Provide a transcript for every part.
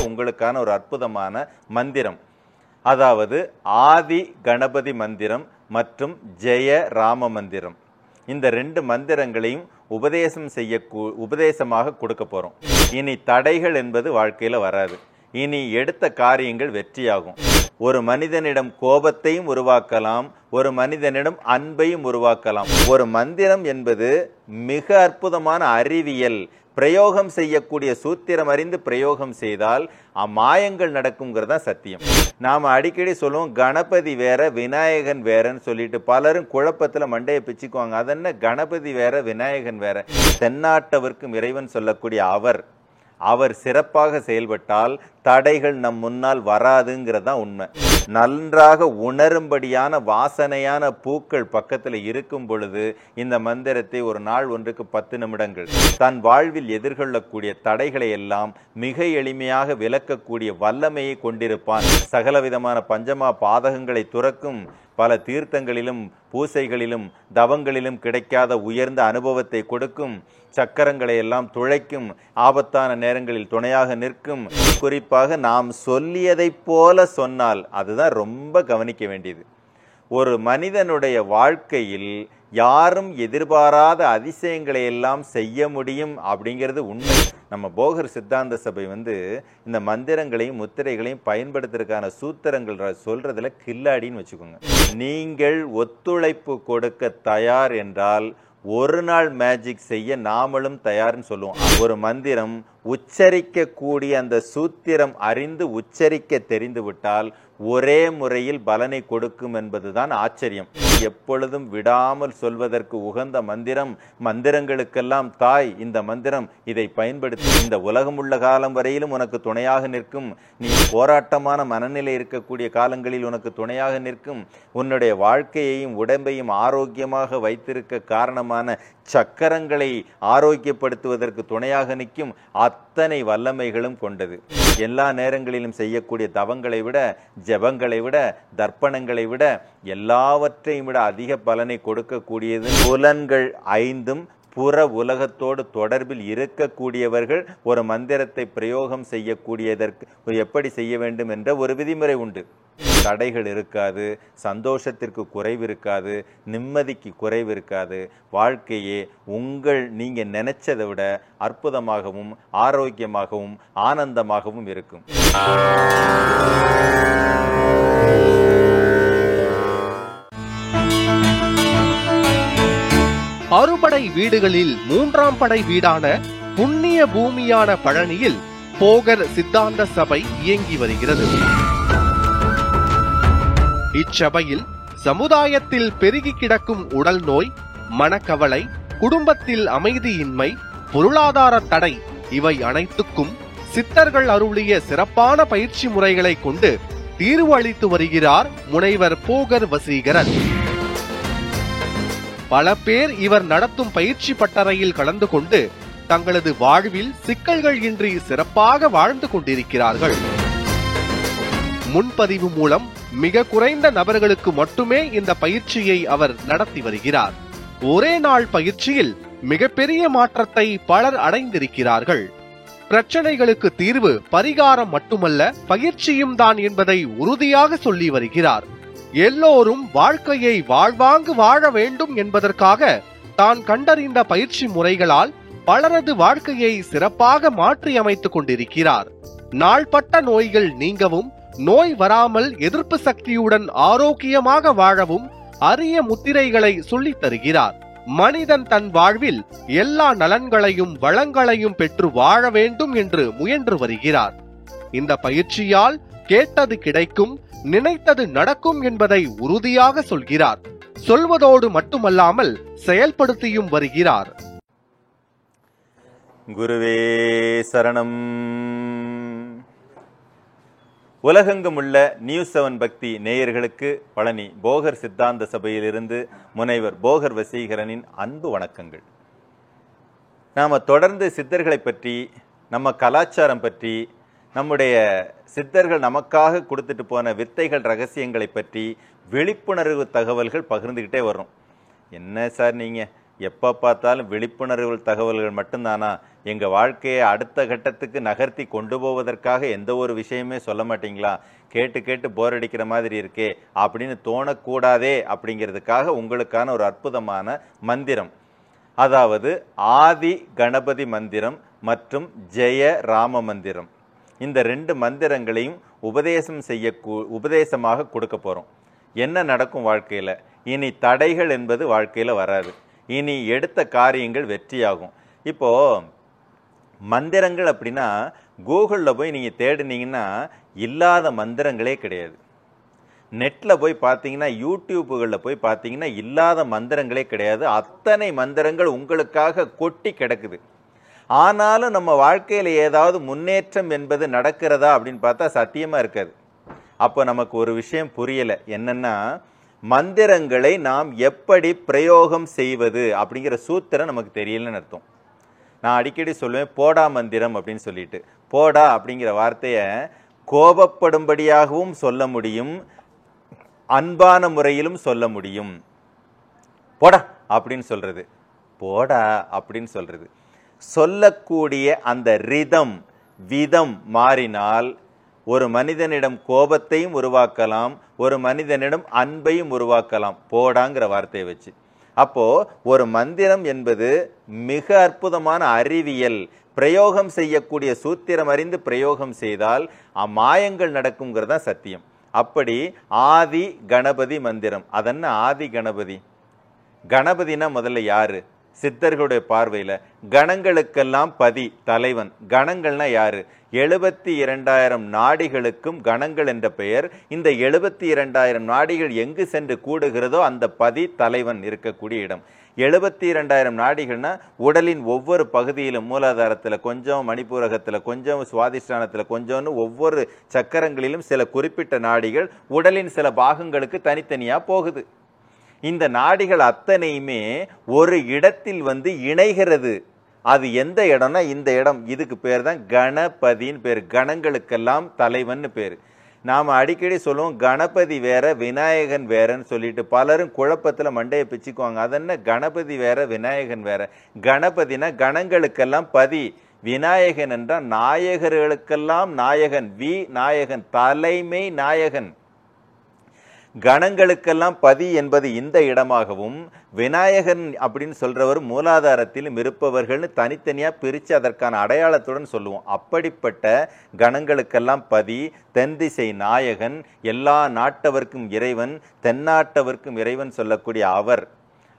உங்களுக்கான ஒரு அற்புதமான மந்திரம். அதாவது ஆதி கணபதி மந்திரம் மற்றும் ஜெய ராம மந்திரம். இந்த 2 மந்திரங்களையும் உபதேசமாக கொடுக்க போறோம். இனி தடைகள் என்பது வாழ்க்கையில வராது. இனி எடுத்த காரியங்கள் வெற்றியாகும். ஒரு மனிதனிடம் கோபத்தையும் உருவாக்கலாம், ஒரு மனிதனிடம் அன்பையும் உருவாக்கலாம். ஒரு மந்திரம் என்பது மிக அற்புதமான அறிவியல். பிரயோகம் செய்யக்கூடிய சூத்திரம் அறிந்து பிரயோகம் செய்தால் மாயங்கள் நடக்குங்கிறது தான் சத்தியம். நாம் அடிக்கடி சொல்லுவோம் கணபதி வேற விநாயகன் வேறன்னு சொல்லிட்டு பலரும் குழப்பத்தில் மண்டையை பிச்சுக்குவாங்க. அதென்ன கணபதி வேற விநாயகன் வேற? தென்னாட்டவர்க்கும் இறைவன் சொல்லக்கூடிய அவர் சிறப்பாக செயல்பட்டால் தடைகள் நம் முன்னால் வராதுங்கிறதான் உண்மை. நன்றாக உணரும்படியான வாசனையான பூக்கள் பக்கத்தில் இருக்கும் பொழுது இந்த மந்திரத்தை ஒரு நாள் ஒன்றுக்கு 10 நிமிடங்கள் தன் வாழ்வில் எதிர்கொள்ளக்கூடிய தடைகளை எல்லாம் மிக எளிமையாக விளக்கக்கூடிய வல்லமையை கொண்டிருப்பான். சகலவிதமான பஞ்சமா பாதகங்களை துறக்கும், பல தீர்த்தங்களிலும் பூசைகளிலும் தவங்களிலும் கிடைக்காத உயர்ந்த அனுபவத்தை கொடுக்கும், சக்கரங்களை எல்லாம் துளைக்கும், ஆபத்தான நேரங்களில் துணையாக நிற்கும். குறிப்பாக நாம் சொல்லியதைப் போல சொன்னால் அதுதான் ரொம்ப கவனிக்க வேண்டியது. ஒரு மனிதனுடைய வாழ்க்கையில் யாரும் எதிர்பாராத அதிசயங்களை எல்லாம் செய்ய முடியும் அப்படிங்கிறது உண்மை. நம்ம போகர் சித்தாந்த சபை இந்த மந்திரங்களையும் முத்திரைகளையும் பயன்படுத்துறதுக்கான சூத்திரங்கள் சொல்றதுல கில்லாடின்னு வச்சுக்கோங்க. நீங்கள் ஒத்துழைப்பு கொடுக்க தயார் என்றால் ஒரு நாள் மேஜிக் செய்ய நாமளும் தயார்னு சொல்லுவோம். ஒரு மந்திரம் உச்சரிக்கக்கூடிய அந்த சூத்திரம் அறிந்து உச்சரிக்க தெரிந்து விட்டால் ஒரே முறையில் பலனை கொடுக்கும் என்பதுதான் ஆச்சரியம். எப்பொழுதும் விடாமல் சொல்வதற்கு உகந்த மந்திரம், மந்திரங்களுக்கெல்லாம் தாய் இந்த மந்திரம். இதை பயன்படுத்தி இந்த உலகம் உள்ள காலம் வரையிலும் உனக்கு துணையாக நிற்கும். நீ போராட்டமான மனநிலை இருக்கக்கூடிய காலங்களில் உனக்கு துணையாக நிற்கும். உன்னுடைய வாழ்க்கையையும் உடம்பையும் ஆரோக்கியமாக வைத்திருக்க காரணமான சக்கரங்களை ஆரோக்கியப்படுத்துவதற்கு துணையாக நிற்கும். அத்தனை வல்லமைகளும் கொண்டது. எல்லா நேரங்களிலும் செய்யக்கூடிய தவங்களை விட, ஜபங்களை விட, தர்ப்பணங்களை விட எல்லாவற்றையும் விட அதிக பலனை கொடுக்கக்கூடியது. புலன்கள் 5ம் புற உலகத்தோடு தொடர்பில் இருக்கக்கூடியவர்கள் ஒரு மந்திரத்தை பிரயோகம் செய்யக்கூடியதற்கு எப்படி செய்ய வேண்டும் என்ற ஒரு விதிமுறை உண்டு. தடைகள் இருக்காது, சந்தோஷத்திற்கு குறைவு இருக்காது, நிம்மதிக்கு குறைவு இருக்காது. வாழ்க்கையே நீங்க நினைச்சதை விட அற்புதமாகவும் ஆரோக்கியமாகவும் ஆனந்தமாகவும் இருக்கும். அறுபடை வீடுகளில் 3ஆம் படை வீடான புண்ணிய பூமியான பழனியில் போகர் சித்தாந்த சபை இயங்கி வருகிறது. இச்சபையில் சமுதாயத்தில் பெருகி கிடக்கும் உடல் நோய், மனக்கவலை, குடும்பத்தில் அமைதியின்மை, பொருளாதார தடை இவை அனைத்துக்கும் சித்தர்கள் அருளிய சிறப்பான பயிற்சி முறைகளை கொண்டு தீர்வு அளித்து வருகிறார் முனைவர் போகர் வசீகரன். பல பேர் இவர் நடத்தும் பயிற்சி பட்டறையில் கலந்து கொண்டு தங்களது வாழ்வில் சிக்கல்கள் இன்றி சிறப்பாக வாழ்ந்து கொண்டிருக்கிறார்கள். முன்பதிவு மூலம் மிக குறைந்த நபர்களுக்கு மட்டுமே இந்த பயிற்சியை அவர் நடத்தி வருகிறார். ஒரே நாள் பயிற்சியில் மிகப்பெரிய மாற்றத்தை பலர் அடைந்திருக்கிறார்கள். பிரச்சனைகளுக்கு தீர்வு பரிகாரம் மட்டுமல்ல, பயிற்சியும் தான் என்பதை உறுதியாக சொல்லி வருகிறார். எல்லோரும் வாழ்க்கையை வாழ்வாங்கு வாழ வேண்டும் என்பதற்காக தான் கண்டறிந்த பயிற்சி முறைகளால் பலரது வாழ்க்கையை சிறப்பாக மாற்றி அமைத்துக் கொண்டிருக்கிறார். நாள்பட்ட நோய்கள் நீங்கவும், நோய் வராமல் எதிர்ப்பு சக்தியுடன் ஆரோக்கியமாக வாழவும் அரிய முத்திரைகளை சொல்லித் தருகிறார். மனிதன் தன் வாழ்வில் எல்லா நலன்களையும் வளங்களையும் பெற்று வாழ வேண்டும் என்று முயன்று வருகிறார். இந்த பயிற்சியால் கேட்டது கிடைக்கும், நினைத்தது நடக்கும் என்பதை உறுதியாக சொல்கிறார். சொல்வதோடு மட்டுமல்லாமல் செயல்படுத்தியும் வருகிறார். குருவே சரணம். உலகெங்கும் உள்ள நியூஸ் 7 பக்தி நேயர்களுக்கு பழனி போகர் சித்தாந்த சபையிலிருந்து முனைவர் போகர் வசீகரனின் அன்பு வணக்கங்கள். நாம் தொடர்ந்து சித்தர்களை பற்றி, நம்ம கலாச்சாரம் பற்றி, நம்முடைய சித்தர்கள் நமக்காக கொடுத்துட்டு போன வித்தைகள் ரகசியங்களை பற்றி விழிப்புணர்வு தகவல்கள் பகிர்ந்துக்கிட்டே வர்றோம். என்ன சார் நீங்கள் எப்போ பார்த்தாலும் விழிப்புணர்வு தகவல்கள் மட்டும்தானா? எங்கள் வாழ்க்கையை அடுத்த கட்டத்துக்கு நகர்த்தி கொண்டு போவதற்காக எந்த ஒரு விஷயமே சொல்ல மாட்டீங்களா? கேட்டு கேட்டு போர் அடிக்கிற மாதிரி இருக்கே அப்படின்னு தோணக்கூடாதே அப்படிங்கிறதுக்காக உங்களுக்கான ஒரு அற்புதமான மந்திரம். அதாவது ஆதி கணபதி மந்திரம் மற்றும் ஜெய ராம மந்திரம். இந்த 2 மந்திரங்களையும் உபதேசமாக கொடுக்க போகிறோம். என்ன நடக்கும் வாழ்க்கையில்? இனி தடைகள் என்பது வாழ்க்கையில் வராது. இனி எடுத்த காரியங்கள் வெற்றியாகும். இப்போது மந்திரங்கள் அப்படின்னா கூகுளில் போய் நீங்கள் தேடினீங்கன்னா இல்லாத மந்திரங்களே கிடையாது. நெட்டில் போய் பார்த்தீங்கன்னா, யூடியூப்புகளில் போய் பார்த்தீங்கன்னா இல்லாத மந்திரங்களே கிடையாது. அத்தனை மந்திரங்கள் உங்களுக்காக கொட்டி கிடக்குது. ஆனாலும் நம்ம வாழ்க்கையில் ஏதாவது முன்னேற்றம் என்பது நடக்கிறதா அப்படின்னு பார்த்தா சத்தியமாக இருக்காது. அப்போ நமக்கு ஒரு விஷயம் புரியலை. என்னென்னா, மந்திரங்களை நாம் எப்படி பிரயோகம் செய்வது அப்படிங்கிற சூத்திரம் நமக்கு தெரியலன்னு அர்த்தம். நான் அடிக்கடி சொல்லுவேன் போடா மந்திரம் அப்படின்னு சொல்லிட்டு. போடா அப்படிங்கிற வார்த்தையை கோபப்படும்படியாகவும் சொல்ல முடியும், அன்பான முறையிலும் சொல்ல முடியும். போடா அப்படின்னு சொல்றது, போடா அப்படின்னு சொல்றது. சொல்லக்கூடிய அந்த விதம் மாறினால் ஒரு மனிதனிடம் கோபத்தையும் உருவாக்கலாம், ஒரு மனிதனிடம் அன்பையும் உருவாக்கலாம் போடாங்கிற வார்த்தையை வச்சு. அப்போ ஒரு மந்திரம் என்பது மிக அற்புதமான அறிவியல். பிரயோகம் செய்யக்கூடிய சூத்திரம் அறிந்து பிரயோகம் செய்தால் மாயங்கள் நடக்குங்கிறது தான் சத்தியம். அப்படி ஆதி கணபதி மந்திரம். அதென்ன ஆதி கணபதி? கணபதினா முதல்ல யாரு? சித்தர்களுடைய பார்வையில் கணங்களுக்கெல்லாம் பதி, தலைவன். கணங்கள்னா யாரு? 72,000 நாடிகளுக்கும் கணங்கள் என்ற பெயர். இந்த 72,000 நாடிகள் எங்கு சென்று கூடுகிறதோ அந்த பதி தலைவன் இருக்கக்கூடிய இடம். 72,000 நாடிகள்னா உடலின் ஒவ்வொரு பகுதியிலும், மூலாதாரத்தில் கொஞ்சம், மணிப்பூரகத்தில் கொஞ்சம், சுவாதிஷ்டானத்தில் கொஞ்சம்னு ஒவ்வொரு சக்கரங்களிலும் சில குறிப்பிட்ட நாடிகள் உடலின் சில பாகங்களுக்கு தனித்தனியாக போகுது. இந்த நாடிகள் அத்தனையுமே ஒரு இடத்தில் வந்து இணைகிறது. அது எந்த இடம்னா இந்த இடம். இதுக்கு பேர் தான் கணபதின்னு பேர். கணங்களுக்கெல்லாம் தலைவன் பேர். நாம் அடிக்கடி சொல்லுவோம் கணபதி வேற விநாயகன் வேறன்னு சொல்லிட்டு பலரும் குழப்பத்தில் மண்டையை பிச்சுக்குவாங்க. அதென்ன கணபதி வேற விநாயகன் வேற? கணபதினா கணங்களுக்கெல்லாம் பதி, விநாயகன் என்றால் நாயகர்களுக்கெல்லாம் நாயகன், நாயகன், தலைமை நாயகன். கணங்களுக்கெல்லாம் பதி என்பது இந்த இடமாகவும், விநாயகன் அப்படின்னு சொல்றவர் மூலாதாரத்திலும் இருப்பவர்கள்னு தனித்தனியாக பிரித்து அதற்கான அடையாளத்துடன் சொல்லுவோம். அப்படிப்பட்ட கணங்களுக்கெல்லாம் பதி, தென்திசை நாயகன், எல்லா நாட்டவர்க்கும் இறைவன், தென்னாட்டவர்க்கும் இறைவன் சொல்லக்கூடிய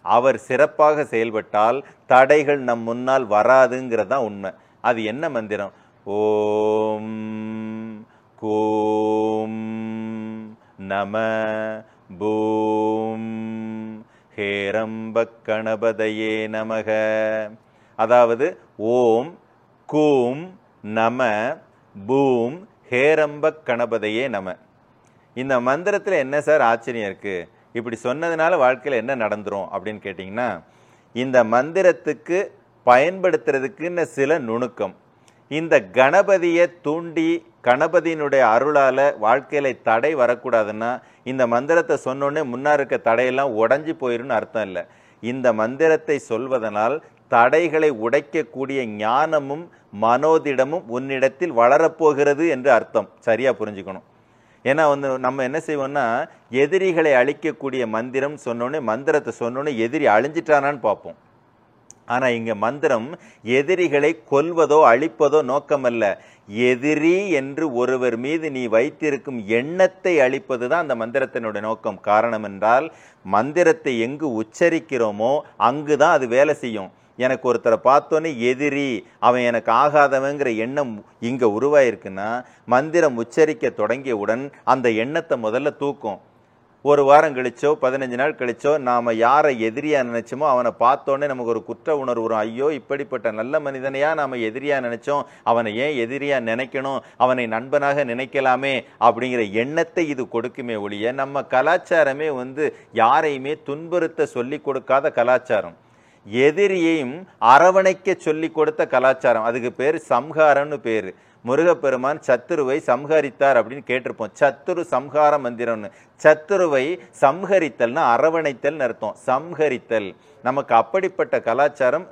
அவர் சிறப்பாக செயல்பட்டால் தடைகள் நம் முன்னால் வராதுங்கிறது தான் உண்மை. அது என்ன மந்திரம்? ஓம் கோம் நம பூம் ஹேரம்பக் கணபதையே நமக. அதாவது ஓம் கூம் நம பூம் ஹேரம்பக் கணபதையே நம. இந்த மந்திரத்தில் என்ன சார் ஆச்சரியம் இருக்குது? இப்படி சொன்னதுனால வாழ்க்கையில் என்ன நடந்துரும் அப்படின்னு கேட்டிங்கன்னா, இந்த மந்திரத்துக்கு பயன்படுத்துறதுக்குன்னு சில நுணுக்கம். இந்த கணபதியை தூண்டி கணபதியினுடைய அருளால் வாழ்க்கையில் தடை வரக்கூடாதுன்னா இந்த மந்திரத்தை சொன்னோடனே முன்னா இருக்க தடையெல்லாம் உடஞ்சி போயிருன்னு அர்த்தம் இல்லை. இந்த மந்திரத்தை சொல்வதனால் தடைகளை உடைக்கக்கூடிய ஞானமும் மனோதிடமும் உன்னிடத்தில் வளரப்போகிறது என்று அர்த்தம். சரியாக புரிஞ்சுக்கணும். ஏன்னா நம்ம என்ன செய்வோம்னா, எதிரிகளை அழிக்கக்கூடிய மந்திரம் சொன்னோன்னே, மந்திரத்தை சொன்னோன்னே எதிரி அழிஞ்சிட்டானான்னு பார்ப்போம். ஆனால் இங்கே மந்திரம் எதிரிகளை கொல்வதோ அழிப்பதோ நோக்கமல்ல. எதிரி என்று ஒருவர் மீது நீ வைத்திருக்கும் எண்ணத்தை அழிப்பது தான் அந்த மந்திரத்தினுடைய நோக்கம். காரணம் என்றால் மந்திரத்தை எங்கு உச்சரிக்கிறோமோ அங்கு தான் அது வேலை செய்யும். எனக்கு ஒருத்தரை பார்த்தோன்னே எதிரி, அவன் எனக்கு ஆகாதவங்கிற எண்ணம் இங்கே உருவாயிருக்குன்னா மந்திரம் உச்சரிக்க தொடங்கியவுடன் அந்த எண்ணத்தை முதல்ல தூக்கும். ஒரு வாரம் கழிச்சோ 15 நாள் கழிச்சோ நாம் யாரை எதிரியாக நினச்சோமோ அவனை பார்த்தோன்னே நமக்கு ஒரு குற்ற உணர்வு வரும். ஐயோ, இப்படிப்பட்ட நல்ல மனிதனையாக நாம் எதிரியாக நினச்சோம், அவனை ஏன் எதிரியாக நினைக்கணும், அவனை நண்பனாக நினைக்கலாமே அப்படிங்கிற எண்ணத்தை இது கொடுக்குமே ஒழிய, நம்ம கலாச்சாரமே யாரையுமே துன்புறுத்த சொல்லி கொடுக்காத கலாச்சாரம். எதிரியையும் அரவணைக்க சொல்லி கொடுத்த கலாச்சாரம். அதுக்கு பேர் சம்ஹாரம்னு பேர். முருகப்பெருமான் சத்துருவை சம்ஹரித்தார் அப்படின்னு கேட்டிருப்போம். சத்துரு சம்ஹார மந்திரம்னு. சத்துருவை சம்ஹரித்தல்னா அரவணைத்தல் அர்த்தம். சம்ஹரித்தல் நமக்கு அப்படிப்பட்ட கலாச்சாரம்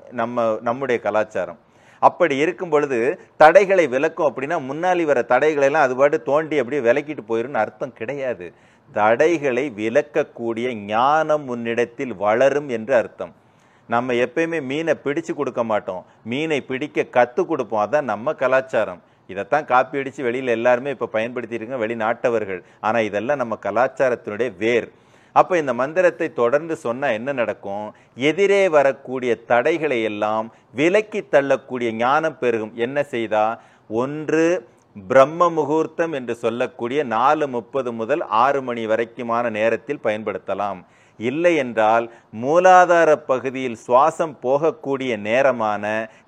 நம்முடைய கலாச்சாரம். அப்படி இருக்கும் பொழுது தடைகளை விலக்கும் அப்படின்னா முன்னாடி வர தடைகளை எல்லாம் அது பாட்டு தோண்டி அப்படியே விலக்கிட்டு போயிருன்னு அர்த்தம் கிடையாது. தடைகளை விலக்கக்கூடிய ஞானம் உன்னிடத்தில் வளரும் என்று அர்த்தம். நம்ம எப்பயுமே மீனை பிடிச்சு கொடுக்க மாட்டோம், மீனை பிடிக்க கற்றுக் கொடுப்போம். அதான் நம்ம கலாச்சாரம். இதைத்தான் காப்பி அடித்து வெளியில் எல்லாருமே இப்போ பயன்படுத்தியிருக்காங்க, வெளிநாட்டவர்கள். ஆனால் இதெல்லாம் நம்ம கலாச்சாரத்தினுடைய வேர். அப்போ இந்த மந்திரத்தை தொடர்ந்து சொன்னால் என்ன நடக்கும்? எதிரே வரக்கூடிய தடைகளை எல்லாம் விலக்கி தள்ளக்கூடிய ஞானம் பெருகும். என்ன செய்தா? ஒன்று, பிரம்ம முகூர்த்தம் என்று சொல்லக்கூடிய 4:30 முதல் 6 மணி வரைக்குமான நேரத்தில் பயன்படுத்தலாம். இல்லை என்றால் மூலாதார பகுதியில் சுவாசம் போகக்கூடிய நேரமான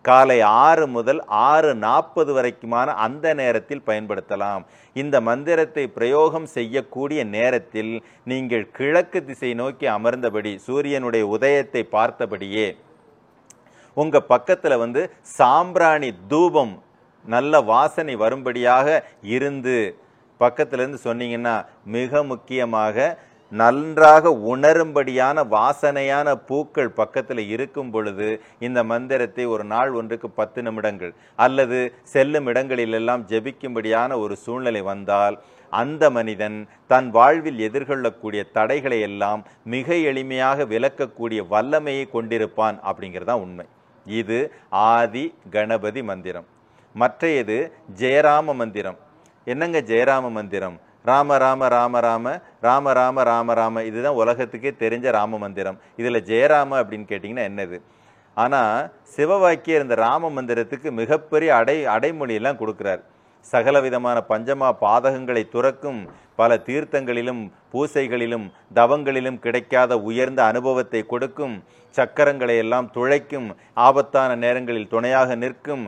காலை 6 முதல் 6:40 வரைக்குமான அந்த நேரத்தில் பயன்படுத்தலாம். இந்த மந்திரத்தை பிரயோகம் செய்யக்கூடிய நேரத்தில் நீங்கள் கிழக்கு திசை நோக்கி அமர்ந்தபடி சூரியனுடைய உதயத்தை பார்த்தபடியே உங்க பக்கத்துல சாம்பிராணி தூபம் நல்ல வாசனை வரும்படியாக இருந்து பக்கத்துல இருந்து சொன்னீங்கன்னா, மிக முக்கியமாக நன்றாக உணரும்படியான வாசனையான பூக்கள் பக்கத்தில் இருக்கும் பொழுது இந்த மந்திரத்தை ஒரு நாள் ஒன்றுக்கு 10 நிமிடங்கள் அல்லது செல்லும் இடங்களிலெல்லாம் ஜெபிக்கும்படியான ஒரு சூழ்நிலை வந்தால் அந்த மனிதன் தன் வாழ்வில் எதிர்கொள்ளக்கூடிய தடைகளை எல்லாம் மிக எளிமையாக விலக்கக்கூடிய வல்லமையை கொண்டிருப்பான் அப்படிங்கிறதான் உண்மை. இது ஆதி கணபதி மந்திரம். மற்றையது ஜெயராம மந்திரம். என்னங்க ஜெயராம மந்திரம்? ராம ராம ராம ராம ராம ராம ராம ராம, இதுதான் உலகத்துக்கே தெரிஞ்ச ராம மந்திரம். இதில் ஜெயராம அப்படின்னு கேட்டிங்கன்னா என்னது? ஆனால் சிவவாக்கியர் இந்த ராம மந்திரத்துக்கு மிகப்பெரிய அடைமொழியெல்லாம் கொடுக்குறார். சகல விதமான பஞ்சமா பாதகங்களை துறக்கும், பல தீர்த்தங்களிலும் பூசைகளிலும் தவங்களிலும் கிடைக்காத உயர்ந்த அனுபவத்தை கொடுக்கும், சக்கரங்களை எல்லாம் துளைக்கும், ஆபத்தான நேரங்களில் துணையாக நிற்கும்,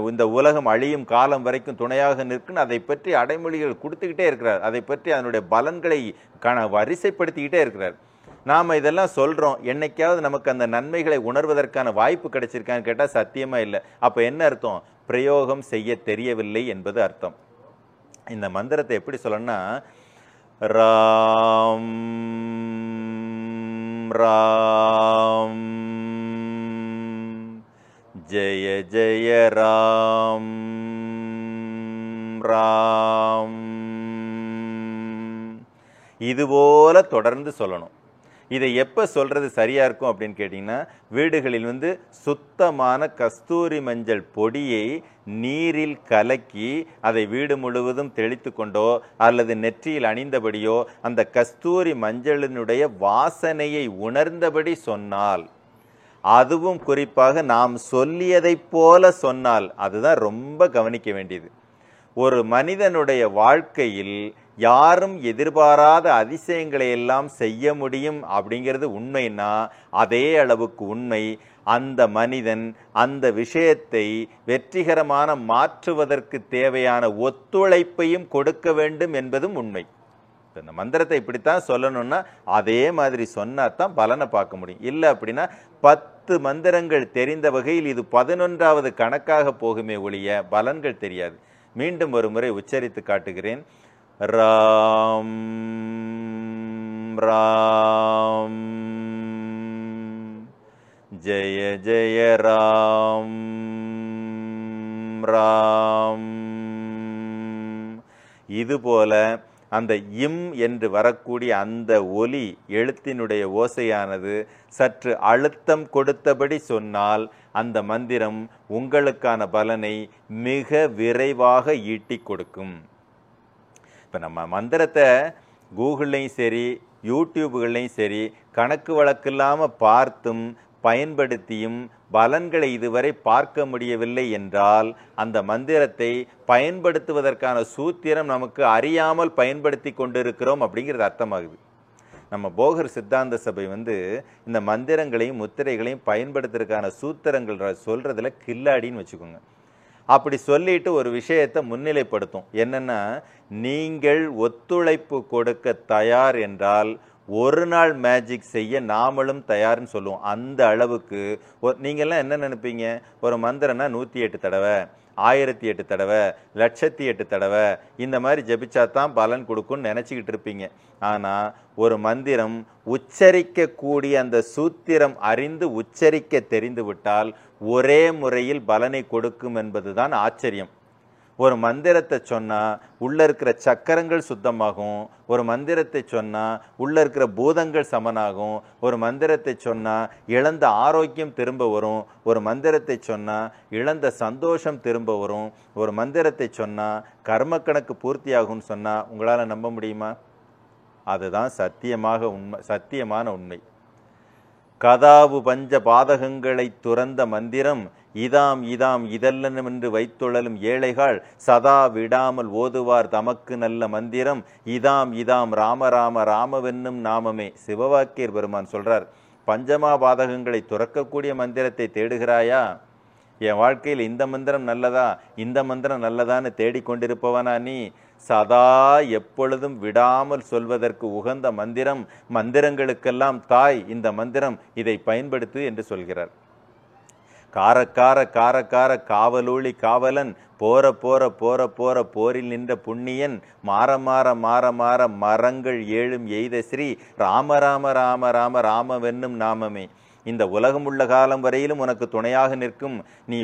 இந்த உலகம் அழியும் காலம் வரைக்கும் துணையாக நிற்கும். அதை பற்றி அடைமொழிகள் கொடுத்துக்கிட்டே இருக்கிறார். அதை பற்றி அதனுடைய பலன்களை வரிசைப்படுத்திக்கிட்டே இருக்கிறார். நாம் இதெல்லாம் சொல்கிறோம், என்னைக்காவது நமக்கு அந்த நன்மைகளை உணர்வதற்கான வாய்ப்பு கிடைச்சிருக்கான்னு கேட்டால் சத்தியமாக இல்லை. அப்போ என்ன அர்த்தம்? பிரயோகம் செய்ய தெரியவில்லை என்பது அர்த்தம். இந்த மந்திரத்தை எப்படி சொல்லணும்னா, ராம் ராம் ஜெய ஜெய ராம் ராம், இதுபோல தொடர்ந்து சொல்லணும். இதை எப்போ சொல்கிறது சரியாக இருக்கும் அப்படின்னு கேட்டிங்கன்னா, வீடுகளில் சுத்தமான கஸ்தூரி மஞ்சள் பொடியை நீரில் கலக்கி அதை வீடு முழுவதும் தெளித்து கொண்டோ அல்லது நெற்றியில் அணிந்தபடியோ அந்த கஸ்தூரி மஞ்சளினுடைய வாசனையை உணர்ந்தபடி சொன்னால், அதுவும் குறிப்பாக நாம் சொல்லியதைப் போல சொன்னால், அதுதான் ரொம்ப கவனிக்க வேண்டியது. ஒரு மனிதனுடைய வாழ்க்கையில் யாரும் எதிர்பாராத அதிசயங்களை எல்லாம் செய்ய முடியும் அப்படிங்கிறது உண்மைன்னா, அதே அளவுக்கு உண்மை அந்த மனிதன் அந்த விஷயத்தை வெற்றிகரமான மாற்றுவதற்கு தேவையான ஒத்துழைப்பையும் கொடுக்க வேண்டும் என்பதும் உண்மை. இந்த மந்திரத்தை இப்படித்தான் சொல்லணும்னா அதே மாதிரி சொன்னா தான் பலனை பார்க்க முடியும். இல்லை அப்படின்னா 10 மந்திரங்கள் தெரிந்த வகையில் இது 11வது கணக்காக போகுமே ஒழிய பலன்கள் தெரியாது. மீண்டும் ஒரு முறை உச்சரித்து காட்டுகிறேன். ராம் ராம் ஜெய ஜெய ராம் ராம். இதுபோல அந்த இம் என்று வரக்கூடிய அந்த ஒலி எழுத்தினுடைய ஓசையானது சற்று அழுத்தம் கொடுத்தபடி சொன்னால் அந்த மந்திரம் உங்களுக்கான பலனை மிக விரைவாக ஈட்டி கொடுக்கும். இப்போ நம்ம மந்திரத்தை கூகுள்லையும் சரி யூடியூப்கள்லையும் சரி கணக்கு வழக்கு இல்லாமல் பார்த்தும் பயன்படுத்தியும் பலன்களை இதுவரை பார்க்க முடியவில்லை என்றால் அந்த மந்திரத்தை பயன்படுத்துவதற்கான சூத்திரம் நமக்கு அறியாமல் பயன்படுத்தி கொண்டிருக்கிறோம் அப்படிங்கிறது அர்த்தமாகுது. நம்ம போகர் சித்தாந்த சபை இந்த மந்திரங்களையும் முத்திரைகளையும் பயன்படுத்துறதுக்கான சூத்திரங்கள் சொல்றதுல கில்லாடின்னு வச்சுக்கோங்க. அப்படி சொல்லிட்டு ஒரு விஷயத்தை முன்னிலைப்படுத்தும். என்னன்னா, நீங்கள் ஒத்துழைப்பு கொடுக்க தயார் என்றால் ஒரு நாள் மேஜிக் செய்ய நாமளும் தயார்னு சொல்லுவோம். அந்த அளவுக்கு நீங்கள்லாம் என்ன நினைப்பீங்க? ஒரு மந்திரம்னா 108 தடவை 1008 தடவை 1008 தடவை இந்த மாதிரி ஜபிச்சா தான் பலன் கொடுக்கும்னு நினச்சிக்கிட்டு இருப்பீங்க. ஆனால் ஒரு மந்திரம் உச்சரிக்கக்கூடிய அந்த சூத்திரம் அறிந்து உச்சரிக்க தெரிந்து விட்டால் ஒரே முறையில் பலனை கொடுக்கும் என்பதுதான் ஆச்சரியம். ஒரு மந்திரத்தை சொன்னால் உள்ளே இருக்கிற சக்கரங்கள் சுத்தமாகும், ஒரு மந்திரத்தை சொன்னால் உள்ளே இருக்கிற பூதங்கள் சமனாகும், ஒரு மந்திரத்தை சொன்னால் இழந்த ஆரோக்கியம் திரும்ப வரும், ஒரு மந்திரத்தை சொன்னால் இழந்த சந்தோஷம் திரும்ப வரும், ஒரு மந்திரத்தை சொன்னால் கர்ம கணக்கு பூர்த்தியாகும்னு சொன்னால் உங்களால் நம்ப முடியுமா? அதுதான் சத்தியமான உண்மை. கதாவு பஞ்ச பாதகங்களை துறந்த மந்திரம் இதாம் இதாம் இதல்லமென்று வைத்துழலும் ஏழைகள் சதா விடாமல் ஓதுவார் தமக்கு நல்ல மந்திரம் இதாம் இதாம் ராம ராம ராமவென்னும் நாமமே. சிவவாக்கியர் பெருமான் சொல்றார், பஞ்சமா பாதகங்களை துறக்கக்கூடிய மந்திரத்தை தேடுகிறாயா? என் வாழ்க்கையில் இந்த மந்திரம் நல்லதா இந்த மந்திரம் நல்லதான்னு தேடிக்கொண்டிருப்பவனா நீ? சதா எப்பொழுதும் விடாமல் சொல்வதற்கு உகந்த மந்திரம், மந்திரங்களுக்கெல்லாம் தாய் இந்த மந்திரம், இதை பயன்படுத்து என்று சொல்கிறார். காரக்கார காரக்கார காவலூழி காவலன் போற போற போற போற போரில் நின்ற புண்ணியன் மாற மாற மாற மாற மரங்கள் ஏழும் எய்த ஸ்ரீ ராம ராம ராம ராம ராமவென்னும் நாமமே. இந்த உலகம் உள்ள காலம் வரையிலும் உனக்கு துணையாக நிற்கும். நீ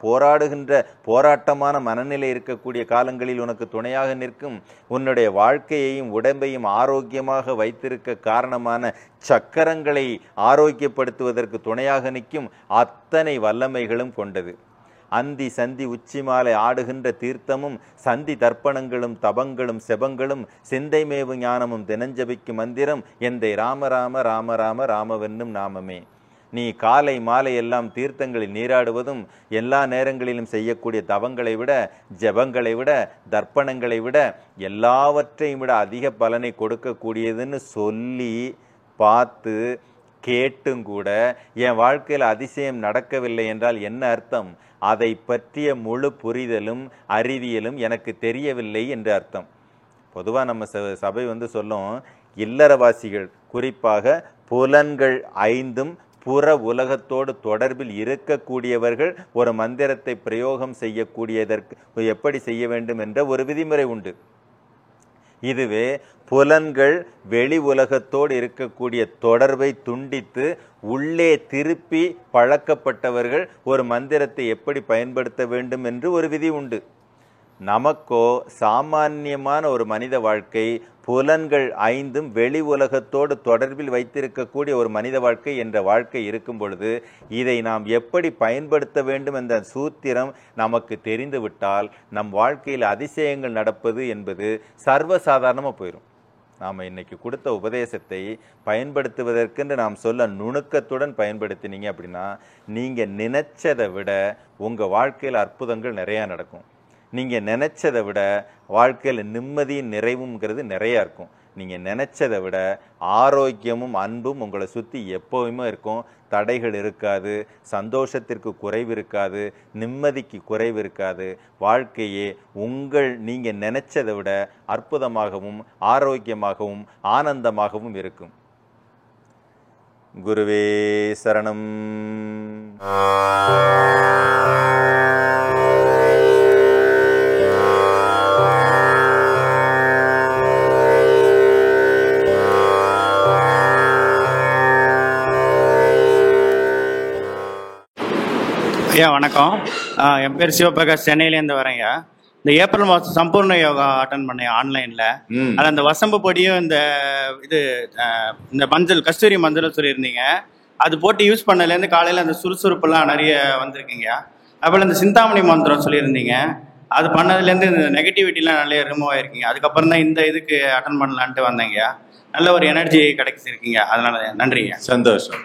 போராடுகின்ற போராட்டமான மனநிலை இருக்கக்கூடிய காலங்களில் உனக்கு துணையாக நிற்கும். உன்னுடைய வாழ்க்கையையும் உடம்பையும் ஆரோக்கியமாக வைத்திருக்க காரணமான சக்கரங்களை ஆரோக்கியப்படுத்துவதற்கு துணையாக நிற்கும் அத்தனை வல்லமைகளும் கொண்டது. அந்தி சந்தி உச்சி மாலை ஆடுகின்ற தீர்த்தமும் சந்தி தர்ப்பணங்களும் தபங்களும் செபங்களும் சிந்தைமேவு ஞானமும் தினஞ்சபிக்கும் மந்திரம் எந்தை ராம ராம ராம ராம ராமவென்னும் நாமமே. நீ காலை மாலை எல்லாம் தீர்த்தங்களில் நீராடுவதும் எல்லா நேரங்களிலும் செய்யக்கூடிய தவங்களை விட ஜபங்களை விட தர்ப்பணங்களை விட எல்லாவற்றையும் விட அதிக பலனை கொடுக்கக்கூடியதுன்னு சொல்லி பார்த்து கேட்டும் கூட என் வாழ்க்கையில் அதிசயம் நடக்கவில்லை என்றால் என்ன அர்த்தம்? அதை பற்றிய முழு புரிதலும் அறிவியலும் எனக்கு தெரியவில்லை என்று அர்த்தம். பொதுவாக நம்ம சபை சொல்லும், இல்லறவாசிகள் குறிப்பாக புலன்கள் ஐந்தும் புற உலகத்தோடு தொடர்பில் இருக்கக்கூடியவர்கள் ஒரு மந்திரத்தை பிரயோகம் செய்யக்கூடியதற்கு எப்படி செய்ய வேண்டும் என்ற ஒரு விதிமுறை உண்டு. இதுவே புலன்கள் வெளி உலகத்தோடு இருக்கக்கூடிய தொடர்பை துண்டித்து உள்ளே திருப்பி பழக்கப்பட்டவர்கள் ஒரு மந்திரத்தை எப்படி பயன்படுத்த வேண்டும் என்று ஒரு விதி உண்டு. நமக்கோ சாமான்யமான ஒரு மனித வாழ்க்கை, புலன்கள் ஐந்தும் வெளி உலகத்தோடு தொடர்பில் வைத்திருக்கக்கூடிய ஒரு மனித வாழ்க்கை என்ற வாழ்க்கை இருக்கும் பொழுது இதை நாம் எப்படி பயன்படுத்த வேண்டும் என்ற சூத்திரம் நமக்கு தெரிந்துவிட்டால் நம் வாழ்க்கையில் அதிசயங்கள் நடப்பது என்பது சர்வசாதாரணமாக போயிடும். நாம் இன்னைக்கு கொடுத்த உபதேசத்தை பயன்படுத்துவதற்கென்று நாம் சொல்ல நுணுக்கத்துடன் பயன்படுத்தினீங்க அப்படின்னா நீங்கள் நினைச்சதை விட உங்கள் வாழ்க்கையில் அற்புதங்கள் நிறையா நடக்கும். நீங்கள் நினச்சதை விட வாழ்க்கையில் நிம்மதியும் நிறைவுங்கிறது நிறையா இருக்கும். நீங்கள் நினச்சதை விட ஆரோக்கியமும் அன்பும் உங்களை சுற்றி எப்போவுமே இருக்கும். தடைகள் இருக்காது, சந்தோஷத்திற்கு குறைவு இருக்காது, நிம்மதிக்கு குறைவு இருக்காது. வாழ்க்கையே நீங்கள் நினச்சதை விட அற்புதமாகவும் ஆரோக்கியமாகவும் ஆனந்தமாகவும் இருக்கும். குருவே சரணம். ஐயா வணக்கம். என் பேர் சிவபிரகாஷ், சென்னையிலேருந்து வரேங்க. இந்த ஏப்ரல் மாதம் சம்பூர்ண யோகா அட்டன் பண்ணேன் ஆன்லைனில். அதில் அந்த வசம்பு பொடியும் இந்த மஞ்சள் கஸ்தூரி மஞ்சள் சொல்லியிருந்தீங்க. அது போட்டு யூஸ் பண்ணலேருந்து காலையில் அந்த சுறுசுறுப்பெல்லாம் நிறைய வந்திருக்குங்க. அப்புறம் இந்த சிந்தாமணி மந்திரம் சொல்லியிருந்தீங்க, அது பண்ணதுலேருந்து இந்த நெகட்டிவிட்டிலாம் நிறைய ரிமூவ் ஆகிருக்கீங்க. அதுக்கப்புறம் தான் இந்த இதுக்கு அட்டன் பண்ணலான்ட்டு வந்தேங்க. நல்ல ஒரு எனர்ஜி கிடைச்சிருக்கீங்க. அதனால நன்றிங்க. சந்தோஷம்.